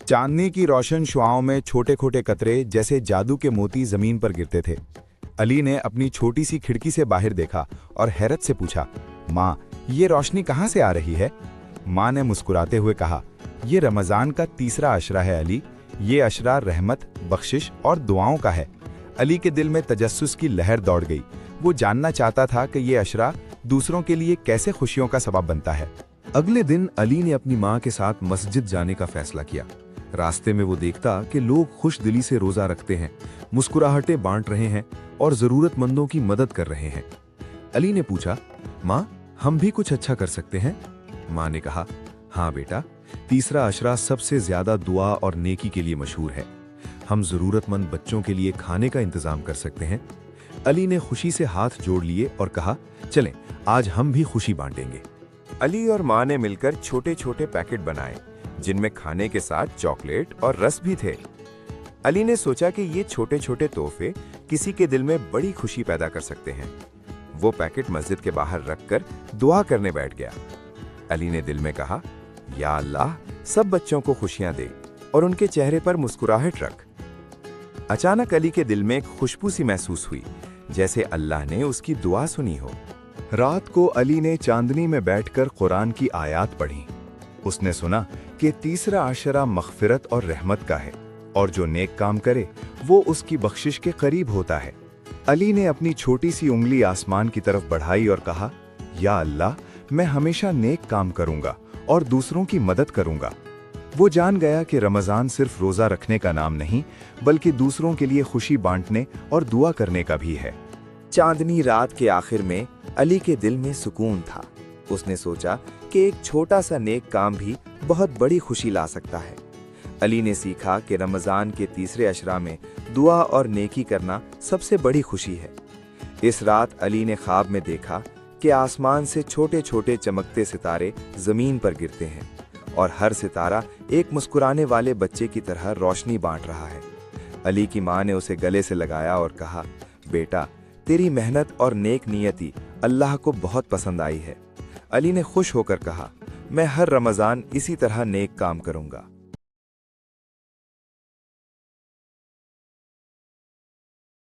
चांदनी की रोशन शुआओं में छोटे छोटे कतरे जैसे जादू के मोती जमीन पर गिरते थे। अली ने अपनी छोटी सी खिड़की से बाहर देखा और हैरत से पूछा, माँ, ये रोशनी कहाँ से आ रही है? माँ ने मुस्कुराते हुए कहा, ये रमज़ान का तीसरा अशरा है अली। ये अशरा रहमत, बख्शिश और दुआओं का है। अली के दिल में तजस्सुस की लहर दौड़ गई। वो जानना चाहता था कि ये अशरा दूसरों के लिए कैसे खुशियों का सबब बनता है। अगले दिन अली ने अपनी माँ के साथ मस्जिद जाने का फैसला किया। रास्ते में वो देखता कि लोग खुश दिली से रोजा रखते हैं, मुस्कुराहटें बांट रहे हैं और जरूरतमंदों की मदद कर रहे हैं। अली ने पूछा, माँ, हम भी कुछ अच्छा कर सकते हैं? माँ ने कहा, हाँ बेटा, तीसरा अशरा सबसे ज्यादा दुआ और नेकी के लिए मशहूर है। हम जरूरतमंद बच्चों के लिए खाने का इंतजाम कर सकते हैं। अली ने खुशी से हाथ जोड़ लिए और कहा, चलें, आज हम भी खुशी बांटेंगे। अली और माँ ने मिलकर छोटे छोटे पैकेट बनाए जिनमें खाने के साथ चॉकलेट और रस भी थे। अली ने सोचा कि ये छोटे छोटे तोहफे किसी के दिल में बड़ी खुशी पैदा कर सकते हैं। वो पैकेट मस्जिद के बाहर रखकर दुआ करने बैठ गया। अली ने दिल में कहा, या अल्लाह, सब बच्चों को खुशियां दे और उनके चेहरे पर मुस्कुराहट रख। अचानक अली के दिल में एक खुशबू सी महसूस हुई, जैसे अल्लाह ने उसकी दुआ सुनी हो। रात को अली ने चांदनी में बैठकर कुरान की आयात पढ़ी। उसने सुना कि तीसरा आशरा मग़फ़िरत और रहमत का है और जो नेक काम करे वो उसकी बख्शिश के करीब होता है। अली ने अपनी छोटी सी उंगली आसमान की तरफ बढ़ाई और कहा, या अल्लाह, मैं हमेशा नेक काम करूंगा और दूसरों की मदद करूंगा। वो जान गया कि रमज़ान सिर्फ रोज़ा रखने का नाम नहीं, बल्कि दूसरों के लिए खुशी बांटने और दुआ करने का भी है। चांदनी रात के आखिर में अली के दिल में सुकून था। उसने सोचा कि एक छोटा सा नेक काम भी बहुत बड़ी खुशी ला सकता है। अली ने सीखा कि रमज़ान के तीसरे अशरा में दुआ और नेकी करना सबसे बड़ी खुशी है। इस रात अली ने ख्वाब में देखा कि आसमान से छोटे छोटे चमकते सितारे ज़मीन पर गिरते हैं और हर सितारा एक मुस्कुराने वाले बच्चे की तरह रोशनी बांट रहा है। अली की माँ ने उसे गले से लगाया और कहा, बेटा, तेरी मेहनत और नेक नियति अल्लाह को बहुत पसंद आई है। अली ने खुश होकर कहा, मैं हर रमज़ान इसी तरह नेक काम करूँगा।